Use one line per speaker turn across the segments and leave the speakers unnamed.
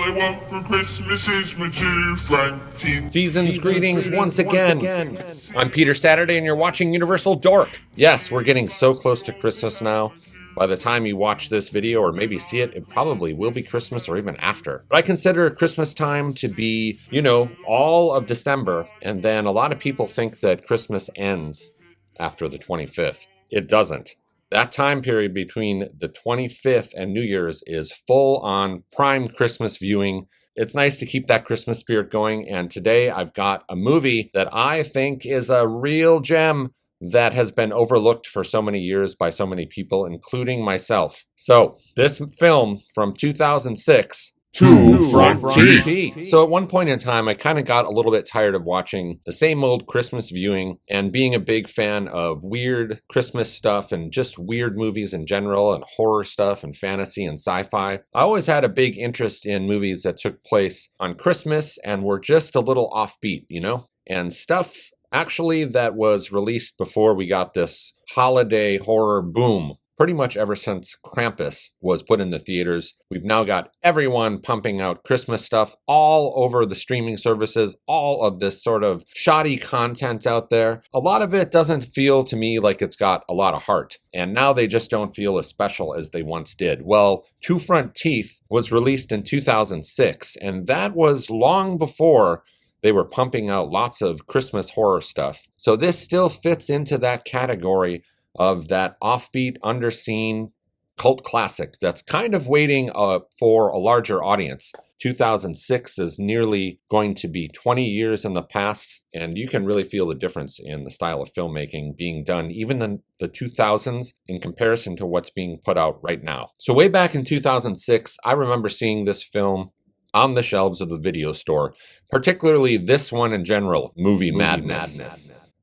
I want for Christmas is my two front teeth.
Season's greetings once again. I'm Peter Saturday, and you're watching Universal Dork. Yes, we're getting so close to Christmas now. By the time you watch this video, or maybe see it, it probably will be Christmas or even after. But I consider Christmas time to be, all of December, and then a lot of people think that Christmas ends after the 25th. It doesn't. That time period between the 25th and New Year's is full on prime Christmas viewing. It's nice to keep that Christmas spirit going, and today I've got a movie that I think is a real gem that has been overlooked for so many years by so many people, including myself. So, this film from 2006, Two Front Teeth. So at one point in time, I kind of got a little bit tired of watching the same old Christmas viewing and being a big fan of weird Christmas stuff and just weird movies in general and horror stuff and fantasy and sci-fi. I always had a big interest in movies that took place on Christmas and were just a little offbeat, and stuff actually that was released before we got this holiday horror boom. Pretty much ever since Krampus was put in the theaters, we've now got everyone pumping out Christmas stuff all over the streaming services, all of this sort of shoddy content out there. A lot of it doesn't feel to me like it's got a lot of heart, and now they just don't feel as special as they once did. Well, Two Front Teeth was released in 2006, and that was long before they were pumping out lots of Christmas horror stuff. So this still fits into that category of that offbeat, underseen cult classic that's kind of waiting for a larger audience. 2006 is nearly going to be 20 years in the past, and you can really feel the difference in the style of filmmaking being done even in the 2000s in comparison to what's being put out right now. So way back in 2006, I remember seeing this film on the shelves of the video store, particularly this one in general, Movie Madness.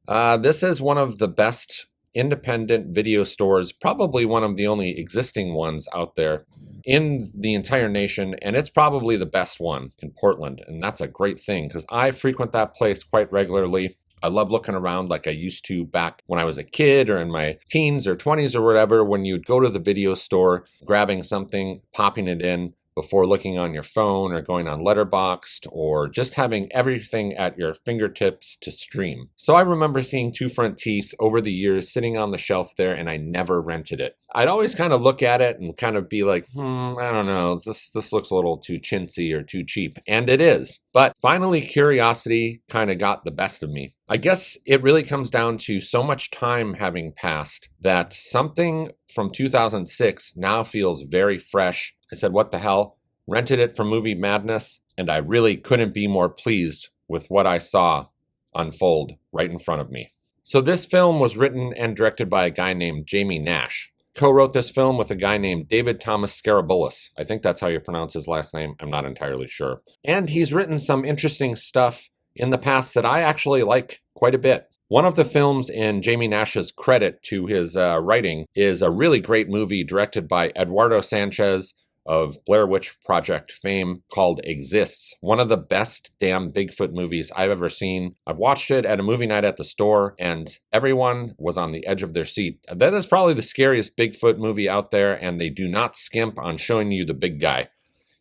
This is one of the best independent video stores, probably one of the only existing ones out there in the entire nation, and it's probably the best one in Portland, and that's a great thing because I frequent that place quite regularly. I love looking around like I used to back when I was a kid or in my teens or 20s or whatever, when you'd go to the video store, grabbing something, popping it in, before looking on your phone or going on Letterboxd or just having everything at your fingertips to stream. So I remember seeing Two Front Teeth over the years sitting on the shelf there, and I never rented it. I'd always kind of look at it and kind of be like, I don't know, this looks a little too chintzy or too cheap. And it is. But finally, curiosity kind of got the best of me. I guess it really comes down to so much time having passed that something from 2006 now feels very fresh. I said, what the hell? Rented it from Movie Madness, and I really couldn't be more pleased with what I saw unfold right in front of me. So this film was written and directed by a guy named Jamie Nash. Co-wrote this film with a guy named David Thomas Scaraboulos. I think that's how you pronounce his last name. I'm not entirely sure. And he's written some interesting stuff in the past that I actually like quite a bit. One of the films in Jamie Nash's credit to his writing is a really great movie directed by Eduardo Sanchez of Blair Witch Project fame called Exists. One of the best damn Bigfoot movies I've ever seen. I've watched it at a movie night at the store, and everyone was on the edge of their seat. That is probably the scariest Bigfoot movie out there, and they do not skimp on showing you the big guy.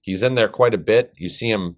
He's in there quite a bit. You see him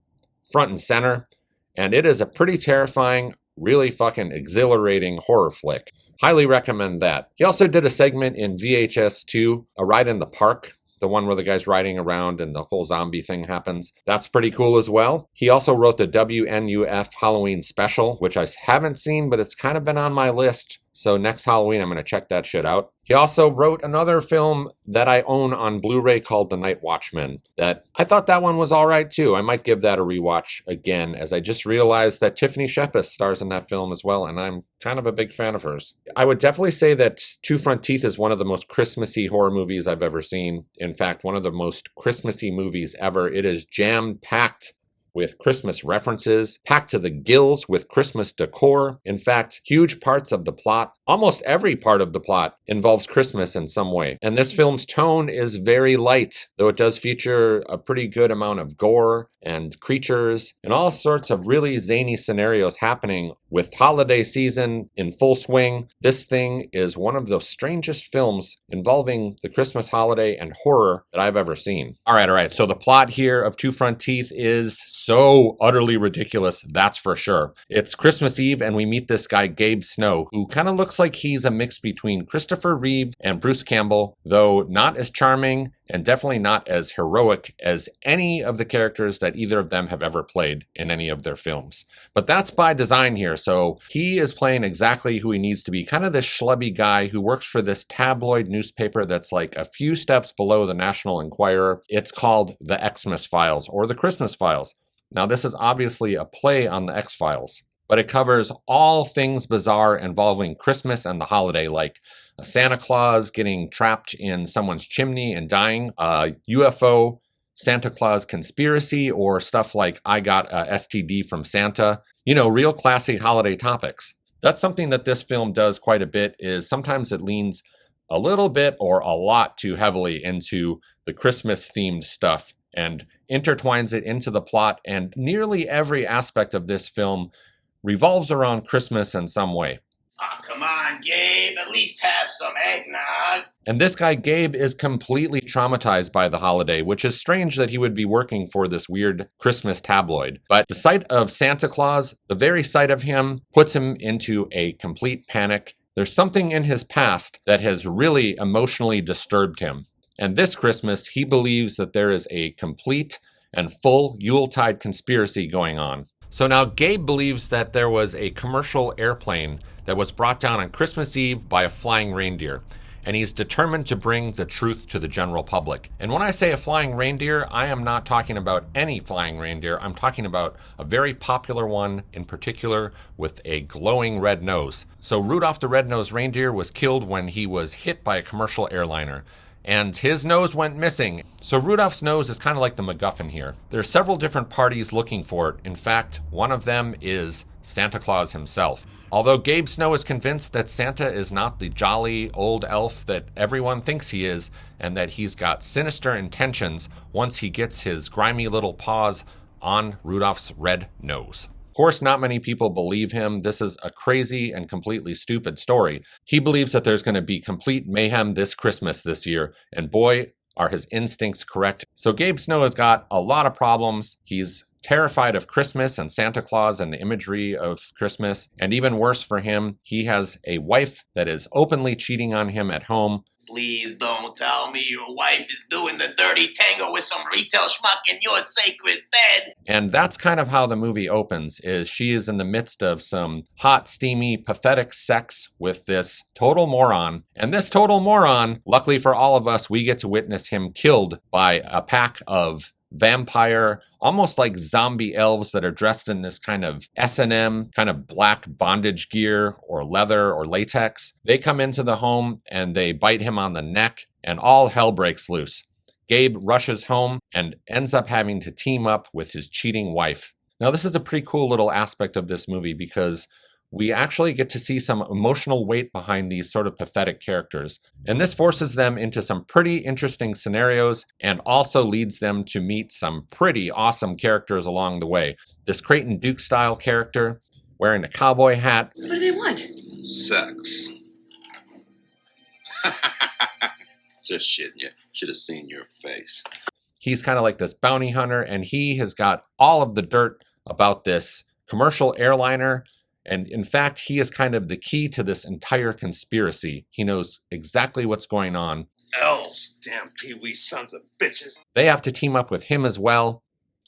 front and center, and it is a pretty terrifying, really fucking exhilarating horror flick. Highly recommend that. He also did a segment in VHS2, A Ride in the Park, the one where the guy's riding around and the whole zombie thing happens. That's pretty cool as well. He also wrote the WNUF Halloween special, which I haven't seen, but it's kind of been on my list. So next Halloween, I'm going to check that shit out. He also wrote another film that I own on Blu-ray called The Night Watchman. That I thought that one was all right too. I might give that a rewatch again, as I just realized that Tiffany Shepis stars in that film as well, and I'm kind of a big fan of hers. I would definitely say that Two Front Teeth is one of the most Christmassy horror movies I've ever seen. In fact, one of the most Christmassy movies ever. It is jam-packed with Christmas references, packed to the gills with Christmas decor. In fact, huge parts of the plot, almost every part of the plot, involves Christmas in some way. And this film's tone is very light, though it does feature a pretty good amount of gore and creatures and all sorts of really zany scenarios happening with holiday season in full swing. This thing is one of the strangest films involving the Christmas holiday and horror that I've ever seen. All right. So the plot here of Two Front Teeth is so utterly ridiculous, that's for sure. It's Christmas Eve and we meet this guy, Gabe Snow, who kind of looks like he's a mix between Christopher Reeve and Bruce Campbell, though not as charming and definitely not as heroic as any of the characters that either of them have ever played in any of their films. But that's by design here, so he is playing exactly who he needs to be, kind of this schlubby guy who works for this tabloid newspaper that's like a few steps below the National Enquirer. It's called the Xmas Files, or the Christmas Files. Now, this is obviously a play on the X-Files, but it covers all things bizarre involving Christmas and the holiday, like a Santa Claus getting trapped in someone's chimney and dying, a UFO Santa Claus conspiracy, or stuff like I got a STD from Santa. You know, real classy holiday topics. That's something that this film does quite a bit, is sometimes it leans a little bit or a lot too heavily into the Christmas-themed stuff and intertwines it into the plot, and nearly every aspect of this film revolves around Christmas in some way.
Oh, come on, Gabe. At least have some eggnog.
And this guy, Gabe, is completely traumatized by the holiday, which is strange that he would be working for this weird Christmas tabloid. But the sight of Santa Claus, the very sight of him, puts him into a complete panic. There's something in his past that has really emotionally disturbed him. And this Christmas, he believes that there is a complete and full Yuletide conspiracy going on. So now Gabe believes that there was a commercial airplane that was brought down on Christmas Eve by a flying reindeer, and he's determined to bring the truth to the general public. And when I say a flying reindeer, I am not talking about any flying reindeer. I'm talking about a very popular one in particular with a glowing red nose. So Rudolph the Red-Nosed Reindeer was killed when he was hit by a commercial airliner, and his nose went missing. So Rudolph's nose is kind of like the MacGuffin here. There are several different parties looking for it. In fact, one of them is Santa Claus himself. Although Gabe Snow is convinced that Santa is not the jolly old elf that everyone thinks he is, and that he's got sinister intentions once he gets his grimy little paws on Rudolph's red nose. Of course, not many people believe him. This is a crazy and completely stupid story. He believes that there's going to be complete mayhem this Christmas this year, and boy, are his instincts correct. So Gabe Snow has got a lot of problems. He's terrified of Christmas and Santa Claus and the imagery of Christmas. And even worse for him, he has a wife that is openly cheating on him at home.
Please don't tell me your wife is doing the dirty tango with some retail schmuck in your sacred bed.
And that's kind of how the movie opens, is she is in the midst of some hot, steamy, pathetic sex with this total moron. And this total moron, luckily for all of us, we get to witness him killed by a pack of vampire, almost like zombie elves that are dressed in this kind of S&M, kind of black bondage gear or leather or latex. They come into the home and they bite him on the neck, and all hell breaks loose. Gabe rushes home and ends up having to team up with his cheating wife. Now, this is a pretty cool little aspect of this movie because we actually get to see some emotional weight behind these sort of pathetic characters. And this forces them into some pretty interesting scenarios and also leads them to meet some pretty awesome characters along the way. This Creighton Duke style character wearing a cowboy hat.
What do they want?
Sex. Just shitting you. Should have seen your face.
He's kind of like this bounty hunter, and he has got all of the dirt about this commercial airliner. And in fact, he is kind of the key to this entire conspiracy. He knows exactly what's going on.
Elves, damn pee-wee sons of bitches.
They have to team up with him as well.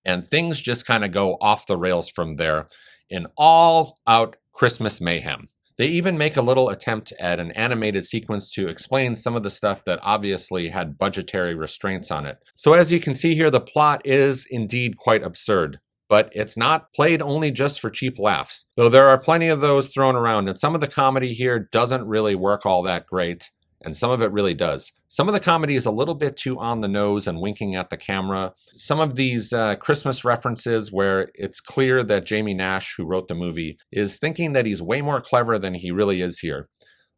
And things just kind of go off the rails from there in all-out Christmas mayhem. They even make a little attempt at an animated sequence to explain some of the stuff that obviously had budgetary restraints on it. So as you can see here, the plot is indeed quite absurd. But it's not played only just for cheap laughs, though there are plenty of those thrown around, and some of the comedy here doesn't really work all that great, and some of it really does. Some of the comedy is a little bit too on the nose and winking at the camera. Some of these Christmas references where it's clear that Jamie Nash, who wrote the movie, is thinking that he's way more clever than he really is here.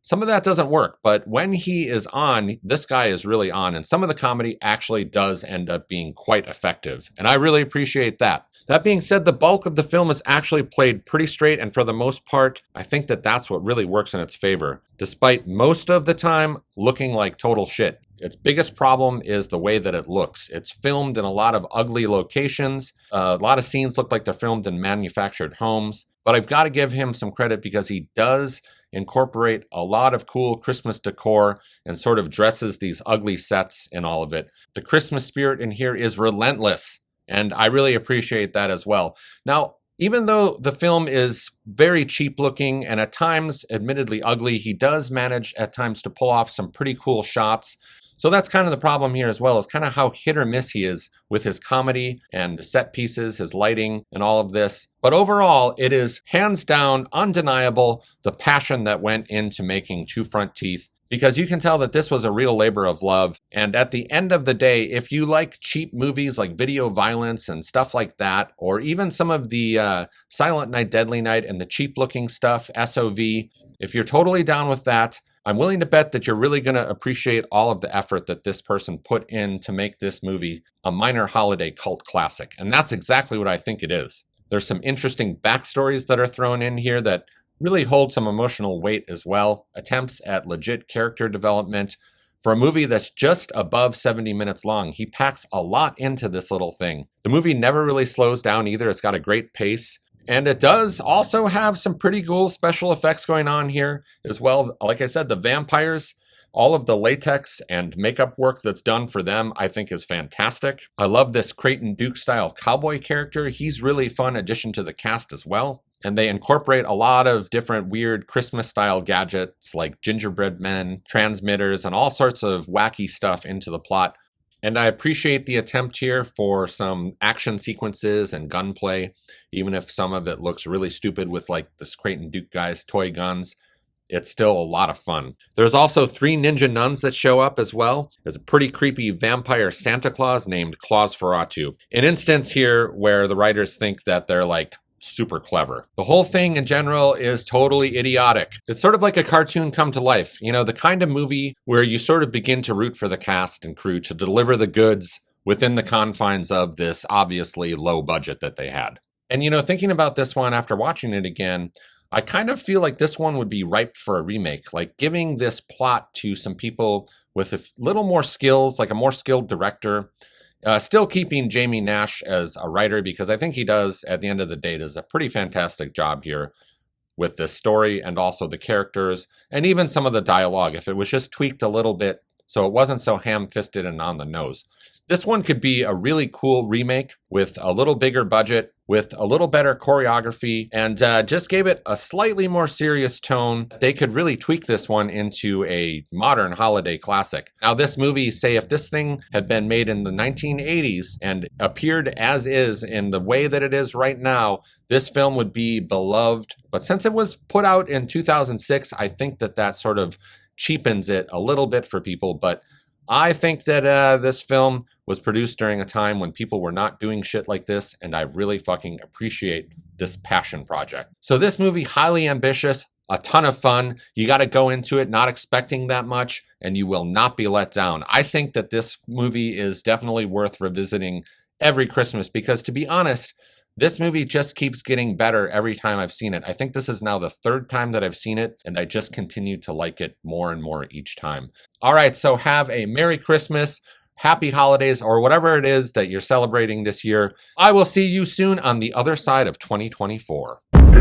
Some of that doesn't work, but when he is on, this guy is really on, and some of the comedy actually does end up being quite effective, and I really appreciate that. That being said, the bulk of the film is actually played pretty straight, and for the most part, I think that that's what really works in its favor, despite most of the time looking like total shit. Its biggest problem is the way that it looks. It's filmed in a lot of ugly locations. A lot of scenes look like they're filmed in manufactured homes, but I've got to give him some credit because he does incorporate a lot of cool Christmas decor and sort of dresses these ugly sets in all of it. The Christmas spirit in here is relentless, and I really appreciate that as well. Now, even though the film is very cheap looking and at times admittedly ugly, he does manage at times to pull off some pretty cool shots. So that's kind of the problem here as well, is kind of how hit or miss he is with his comedy and the set pieces, his lighting, and all of this. But overall, it is hands down undeniable the passion that went into making Two Front Teeth, because you can tell that this was a real labor of love. And at the end of the day, if you like cheap movies like video violence and stuff like that, or even some of the Silent Night, Deadly Night and the cheap looking stuff, SOV, if you're totally down with that, I'm willing to bet that you're really going to appreciate all of the effort that this person put in to make this movie a minor holiday cult classic. And that's exactly what I think it is. There's some interesting backstories that are thrown in here that really hold some emotional weight as well. Attempts at legit character development. For a movie that's just above 70 minutes long, he packs a lot into this little thing. The movie never really slows down either. It's got a great pace. And it does also have some pretty cool special effects going on here as well. Like I said, the vampires, all of the latex and makeup work that's done for them, I think is fantastic. I love this Creighton Duke style cowboy character. He's really fun addition to the cast as well. And they incorporate a lot of different weird Christmas style gadgets like gingerbread men, transmitters, and all sorts of wacky stuff into the plot. And I appreciate the attempt here for some action sequences and gunplay, even if some of it looks really stupid with like this Creighton Duke guy's toy guns. It's still a lot of fun. There's also 3 ninja nuns that show up as well. There's a pretty creepy vampire Santa Claus named Claus Ferratu. An instance here where the writers think that they're like super clever. The whole thing in general is totally idiotic. It's sort of like a cartoon come to life. You know, the kind of movie where you sort of begin to root for the cast and crew to deliver the goods within the confines of this obviously low budget that they had. And you know, thinking about this one after watching it again, I kind of feel like this one would be ripe for a remake, like giving this plot to some people with a little more skills, like a more skilled director. Still keeping Jamie Nash as a writer, because I think he does, at the end of the day, does a pretty fantastic job here with this story and also the characters and even some of the dialogue. If it was just tweaked a little bit so it wasn't so ham-fisted and on the nose. This one could be a really cool remake with a little bigger budget, with a little better choreography, and just gave it a slightly more serious tone. They could really tweak this one into a modern holiday classic. Now, this movie, say if this thing had been made in the 1980s and appeared as is in the way that it is right now, this film would be beloved. But since it was put out in 2006, I think that sort of cheapens it a little bit for people, but I think that this film was produced during a time when people were not doing shit like this, and I really fucking appreciate this passion project. So this movie, highly ambitious, a ton of fun. You got to go into it not expecting that much, and you will not be let down. I think that this movie is definitely worth revisiting every Christmas, because to be honest, this movie just keeps getting better every time I've seen it. I think this is now the 3rd time that I've seen it, and I just continue to like it more and more each time. All right, so have a Merry Christmas, Happy Holidays, or whatever it is that you're celebrating this year. I will see you soon on the other side of 2024.
Material